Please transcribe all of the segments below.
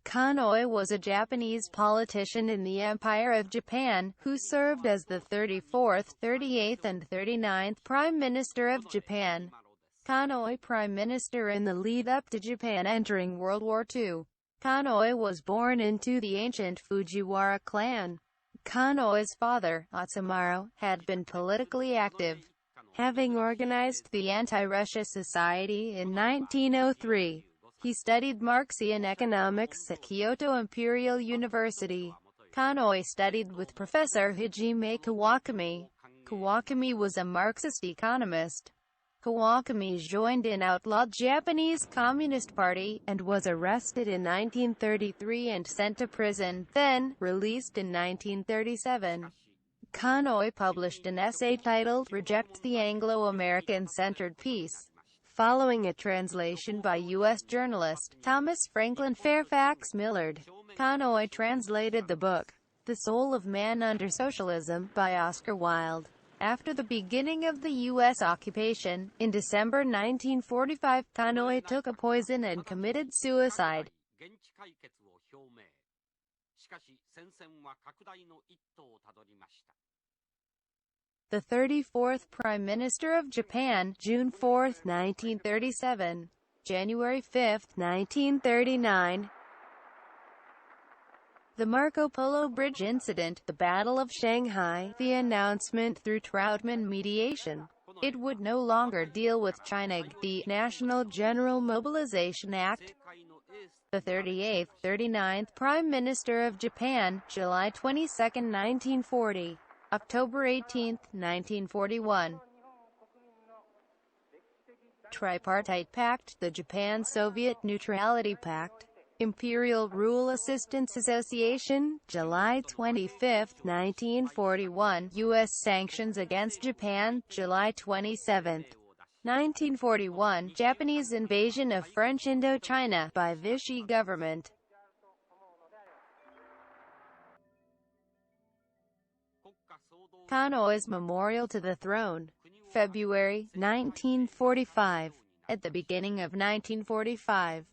Konoe was a Japanese politician in the Empire of Japan, who served as the 34th, 38th and 39th Prime Minister of Japan. Konoe Prime Minister in the lead-up to Japan entering World War II. Konoe was born into the ancient Fujiwara clan. Konoe's father, Otsumaro, had been politically active, having organized the Anti-Russia Society in 1903. He studied Marxian economics at Kyoto Imperial University. Konoe studied with Professor Hajime Kawakami. Kawakami was a Marxist economist. Kawakami joined an outlawed Japanese Communist Party, and was arrested in 1933 and sent to prison, then released in 1937. Konoe published an essay titled, "Reject the Anglo-American-Centered Peace," following a translation by U.S. journalist Thomas Franklin Fairfax Millard. Konoe translated the book, The Soul of Man Under Socialism, by Oscar Wilde. After the beginning of the U.S. occupation, in December 1945, Konoe took a poison and committed suicide. The 34th Prime Minister of Japan, June 4, 1937, January 5, 1939. The Marco Polo Bridge Incident, the Battle of Shanghai, the announcement through Trautmann Mediation. It would no longer deal with China, the National General Mobilization Act. The 38th, 39th Prime Minister of Japan, July 22, 1940. October 18, 1941. Tripartite Pact, the Japan-Soviet Neutrality Pact. Imperial Rule Assistance Association, July 25, 1941. U.S. sanctions against Japan, July 27, 1941. Japanese invasion of French Indochina by Vichy government. Konoe's Memorial to the Throne, February 1945. At the beginning of 1945,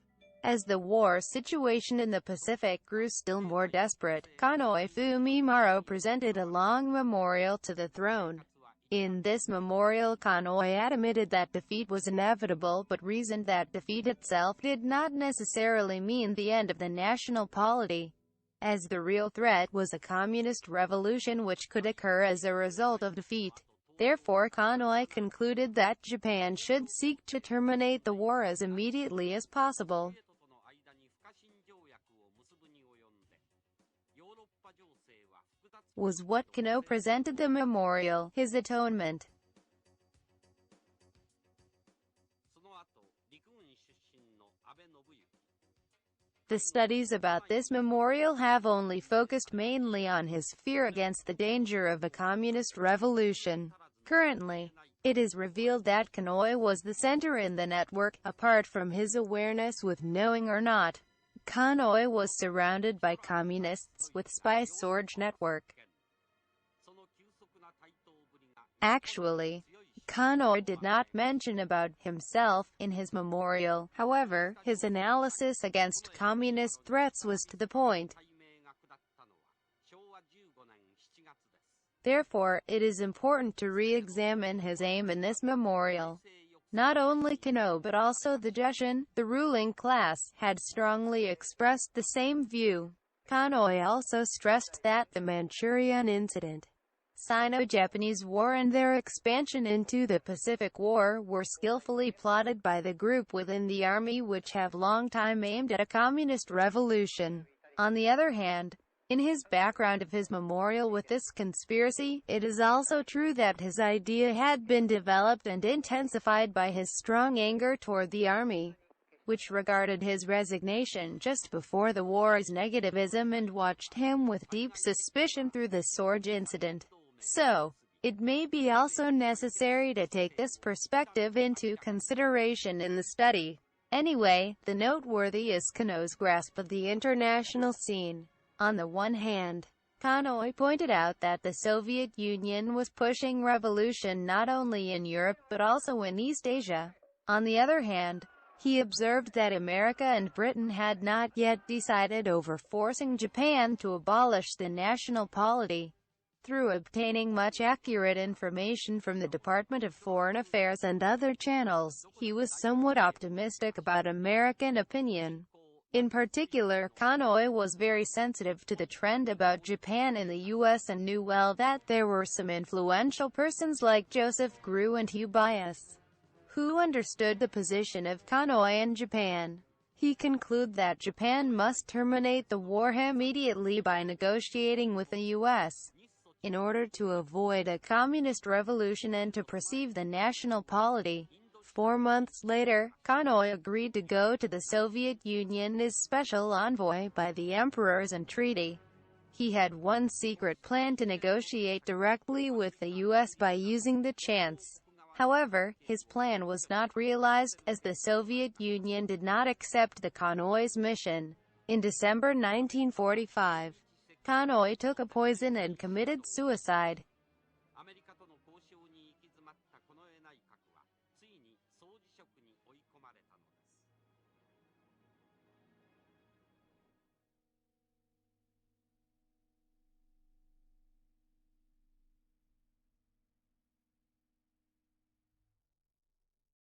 as the war situation in the Pacific grew still more desperate, Konoe Fumimaro presented a long memorial to the throne. In this memorial, Konoe admitted that defeat was inevitable, but reasoned that defeat itself did not necessarily mean the end of the national polity, as the real threat was a communist revolution which could occur as a result of defeat. Therefore, Konoe concluded that Japan should seek to terminate the war as immediately as possible. Was what Konoe presented the memorial, his atonement. The studies about this memorial have only focused mainly on his fear against the danger of a communist revolution. Currently, it is revealed that Konoe was the center in the network, apart from his awareness with knowing or not. Konoe was surrounded by communists, with Spy Sorge Network. Actually, Konoe did not mention about himself in his memorial. However, his analysis against communist threats was to the point. Therefore, it is important to re-examine his aim in this memorial. Not only Konoe but also the Jushin, the ruling class, had strongly expressed the same view. Konoe also stressed that the Manchurian Incident, Sino-Japanese War and their expansion into the Pacific War were skillfully plotted by the group within the army which have long time aimed at a communist revolution. On the other hand, in his background of his memorial with this conspiracy, it is also true that his idea had been developed and intensified by his strong anger toward the army, which regarded his resignation just before the war as negativism and watched him with deep suspicion through the Sorge incident. So, it may be also necessary to take this perspective into consideration in the study. Anyway, the noteworthy is Konoe's grasp of the international scene. On the one hand, Konoe pointed out that the Soviet Union was pushing revolution not only in Europe but also in East Asia. On the other hand, He observed that America and Britain had not yet decided over forcing Japan to abolish the national polity. Through obtaining much accurate information from the Department of Foreign Affairs and other channels, he was somewhat optimistic about American opinion. In particular, Konoe was very sensitive to the trend about Japan in the U.S. and knew well that there were some influential persons like Joseph Grew and Hugh Bias, who understood the position of Konoe in Japan. He concluded that Japan must terminate the war immediately by negotiating with the U.S. in order to avoid a communist revolution and to preserve the national polity. 4 months later, Konoe agreed to go to the Soviet Union as special envoy by the emperor's entreaty. He had one secret plan to negotiate directly with the U.S. by using the chance. However, his plan was not realized, as the Soviet Union did not accept the Konoe's mission. In December 1945, Konoe took a poison and committed suicide.